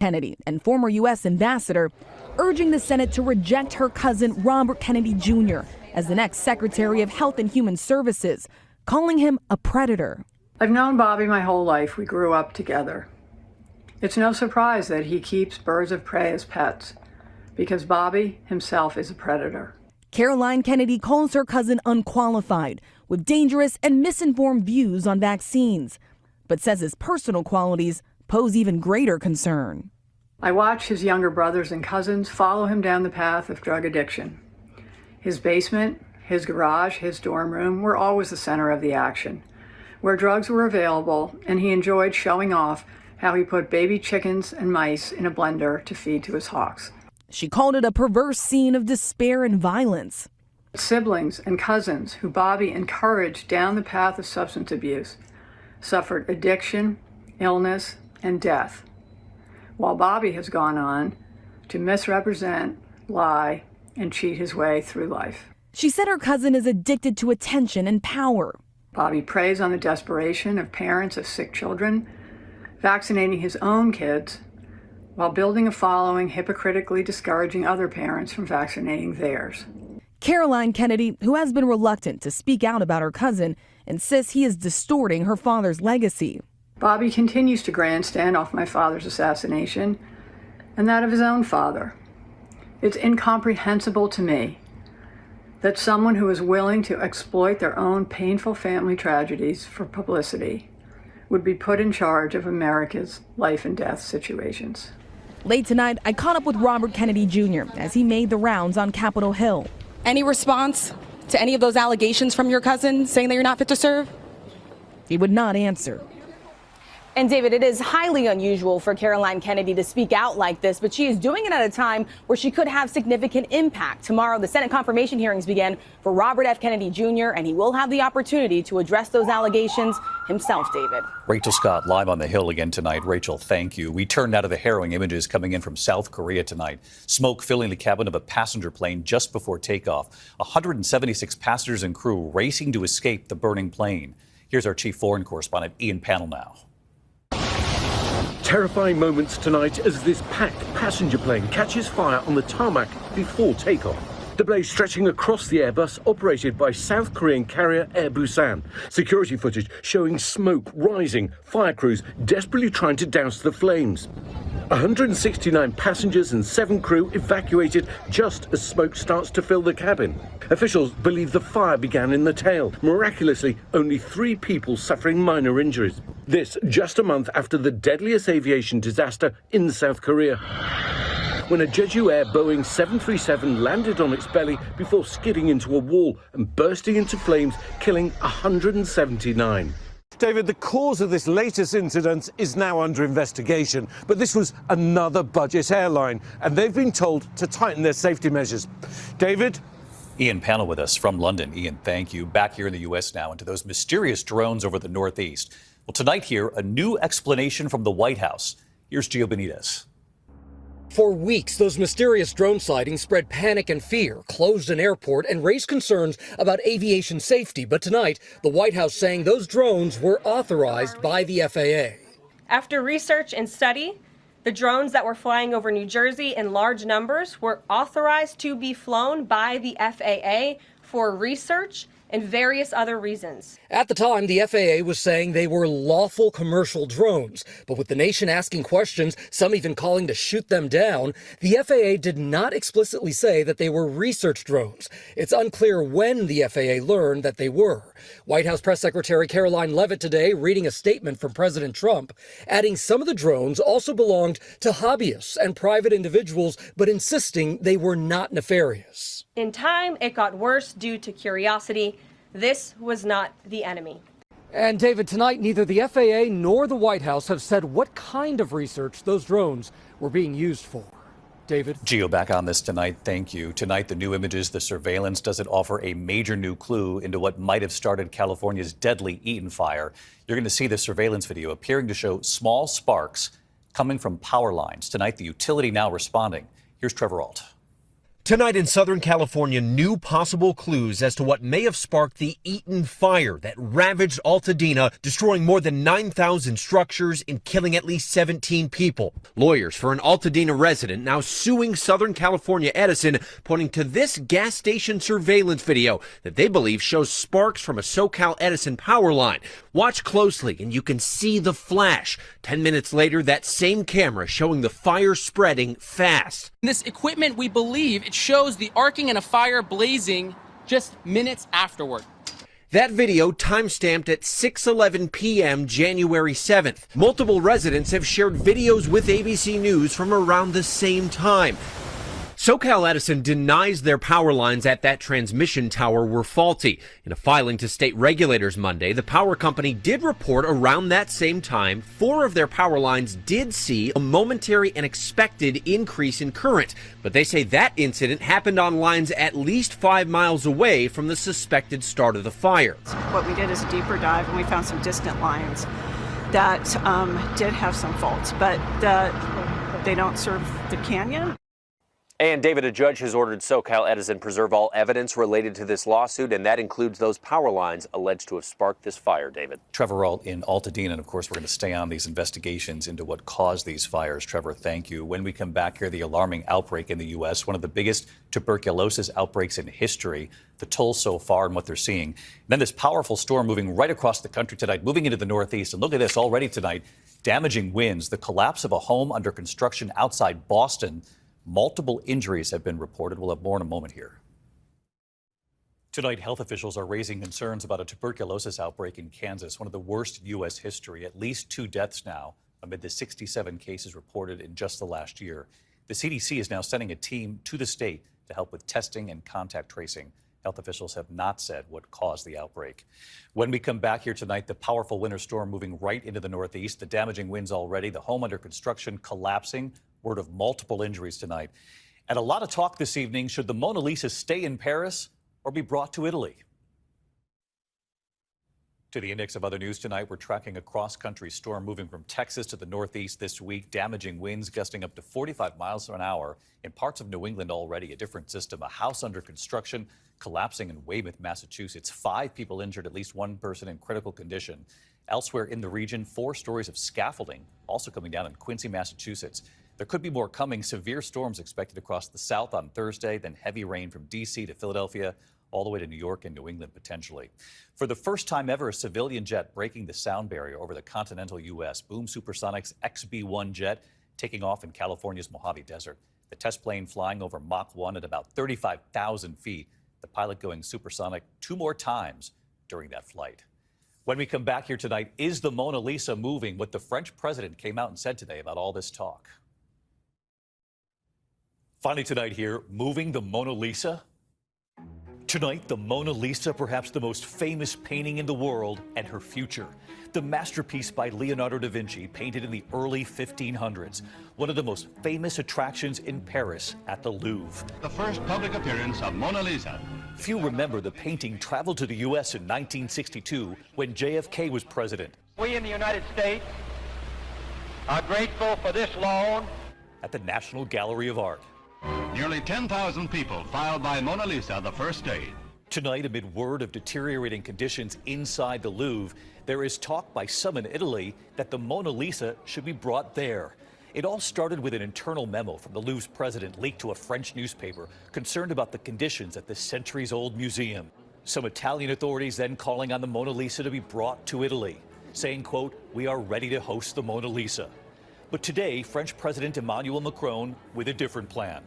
Kennedy and former U.S. ambassador, urging the Senate to reject her cousin Robert Kennedy Jr. as the next Secretary of Health and Human Services, calling him a predator. I've known Bobby my whole life. We grew up together. It's no surprise that he keeps birds of prey as pets, because Bobby himself is a predator. Caroline Kennedy calls her cousin unqualified, with dangerous and misinformed views on vaccines, but says his personal qualities pose even greater concern. I watch his younger brothers and cousins follow him down the path of drug addiction. His basement, his garage, his dorm room were always the center of the action, where drugs were available, and he enjoyed showing off how he put baby chickens and mice in a blender to feed to his hawks. She called it a perverse scene of despair and violence. Siblings and cousins who Bobby encouraged down the path of substance abuse suffered addiction, illness, and death, while Bobby has gone on to misrepresent, lie, and cheat his way through life. She said her cousin is addicted to attention and power. Bobby preys on the desperation of parents of sick children, vaccinating his own kids, while building a following hypocritically discouraging other parents from vaccinating theirs. Caroline Kennedy, who has been reluctant to speak out about her cousin, insists he is distorting her father's legacy. Bobby continues to grandstand off my father's assassination and that of his own father. It's incomprehensible to me that someone who is willing to exploit their own painful family tragedies for publicity would be put in charge of America's life and death situations. Late tonight, I caught up with Robert Kennedy Jr. as he made the rounds on Capitol Hill. Any response to any of those allegations from your cousin saying that you're not fit to serve? He would not answer. And David, it is highly unusual for Caroline Kennedy to speak out like this, but she is doing it at a time where she could have significant impact. Tomorrow, the Senate confirmation hearings begin for Robert F. Kennedy Jr., and he will have the opportunity to address those allegations himself, David. Rachel Scott live on the Hill again tonight. Rachel, thank you. We turned now to the harrowing images coming in from South Korea tonight. Smoke filling the cabin of a passenger plane just before takeoff. 176 passengers and crew racing to escape the burning plane. Here's our chief foreign correspondent, Ian Pannell now. Terrifying moments tonight as this packed passenger plane catches fire on the tarmac before takeoff. The blaze stretching across the Airbus operated by South Korean carrier Air Busan. Security footage showing smoke rising, fire crews desperately trying to douse the flames. 169 passengers and 7 crew evacuated just as smoke starts to fill the cabin. Officials believe the fire began in the tail. Miraculously, only 3 people suffering minor injuries. This just a month after the deadliest aviation disaster in South Korea, when a Jeju Air Boeing 737 landed on its belly before skidding into a wall and bursting into flames, killing 179. David, the cause of this latest incident is now under investigation, but this was another budget airline, and they've been told to tighten their safety measures. David? Ian Pannell with us from London. Ian, thank you. Back here in the U.S. now into those mysterious drones over the Northeast. Well, tonight here, a new explanation from the White House. Here's Gio Benitez. For weeks, those mysterious drone sightings spread panic and fear, closed an airport, and raised concerns about aviation safety. But tonight, the White House saying those drones were authorized by the FAA. After research and study, the drones that were flying over New Jersey in large numbers were authorized to be flown by the FAA for research and various other reasons. At the time, the FAA was saying they were lawful commercial drones, but with the nation asking questions, some even calling to shoot them down, the FAA did not explicitly say that they were research drones. It's unclear when the FAA learned that they were. White House Press Secretary Caroline Leavitt today reading a statement from President Trump, adding some of the drones also belonged to hobbyists and private individuals, but insisting they were not nefarious. In time, it got worse due to curiosity. This was not the enemy. And David, tonight, neither the FAA nor the White House have said what kind of research those drones were being used for. David? Gio, back on this tonight. Thank you. Tonight, the new images, the surveillance, does it offer a major new clue into what might have started California's deadly Eaton fire? You're going to see the surveillance video appearing to show small sparks coming from power lines. Tonight, the utility now responding. Here's Trevor Ault. Tonight in Southern California, new possible clues as to what may have sparked the Eaton fire that ravaged Altadena, destroying more than 9,000 structures and killing at least 17 people. Lawyers for an Altadena resident now suing Southern California Edison, pointing to this gas station surveillance video that they believe shows sparks from a SoCal Edison power line. Watch closely and you can see the flash. 10 minutes later, that same camera showing the fire spreading fast. This equipment, we believe, it shows the arcing and a fire blazing just minutes afterward. That video timestamped at 6:11 p.m. January 7th. Multiple residents have shared videos with ABC News from around the same time. SoCal Edison denies their power lines at that transmission tower were faulty. In a filing to state regulators Monday, the power company did report around that same time 4 of their power lines did see a momentary and expected increase in current, but they say that incident happened on lines at least 5 miles away from the suspected start of the fire. What we did is a deeper dive and we found some distant lines that did have some faults, but they don't serve the canyon. And David, a judge has ordered SoCal Edison preserve all evidence related to this lawsuit, and that includes those power lines alleged to have sparked this fire, David. Trevor in Altadena, and of course we're going to stay on these investigations into what caused these fires. Trevor, thank you. When we come back here, the alarming outbreak in the U.S., one of the biggest tuberculosis outbreaks in history, the toll so far and what they're seeing. And then this powerful storm moving right across the country tonight, moving into the Northeast. And look at this already tonight, damaging winds, the collapse of a home under construction outside Boston. Multiple injuries have been reported. We'll have more in a moment here. Tonight, health officials are raising concerns about a tuberculosis outbreak in Kansas, one of the worst in U.S. history. At least 2 deaths now amid the 67 cases reported in just the last year. The CDC is now sending a team to the state to help with testing and contact tracing. Health officials have not said what caused the outbreak. When we come back here tonight, the powerful winter storm moving right into the Northeast, the damaging winds already, the home under construction collapsing. Word of multiple injuries tonight. And a lot of talk this evening. Should the Mona Lisa stay in Paris or be brought to Italy? To the index of other news tonight, we're tracking a cross-country storm moving from Texas to the Northeast this week. Damaging winds gusting up to 45 miles an hour in parts of New England already. A different system. A house under construction collapsing in Weymouth, Massachusetts. 5 people injured, at least 1 person in critical condition. Elsewhere in the region, 4 stories of scaffolding also coming down in Quincy, Massachusetts. There could be more coming. Severe storms expected across the south on Thursday, then heavy rain from D.C. to Philadelphia, all the way to New York and New England potentially. For the first time ever, a civilian jet breaking the sound barrier over the continental U.S. Boom Supersonic's XB-1 jet taking off in California's Mojave Desert. The test plane flying over Mach 1 at about 35,000 feet. The pilot going supersonic 2 more times during that flight. When we come back here tonight, is the Mona Lisa moving? What the French president came out and said today about all this talk. Finally tonight here, moving the Mona Lisa. Tonight, the Mona Lisa, perhaps the most famous painting in the world, and her future. The masterpiece by Leonardo da Vinci, painted in the early 1500s. One of the most famous attractions in Paris at the Louvre. The first public appearance of Mona Lisa. Few remember the painting traveled to the U.S. in 1962 when JFK was president. We in the United States are grateful for this loan. At the National Gallery of Art. Nearly 10,000 people filed by Mona Lisa the first day. Tonight, amid word of deteriorating conditions inside the Louvre, there is talk by some in Italy that the Mona Lisa should be brought there. It all started with an internal memo from the Louvre's president leaked to a French newspaper concerned about the conditions at this centuries-old museum. Some Italian authorities then calling on the Mona Lisa to be brought to Italy, saying, quote, "We are ready to host the Mona Lisa." But today, French President Emmanuel Macron with a different plan.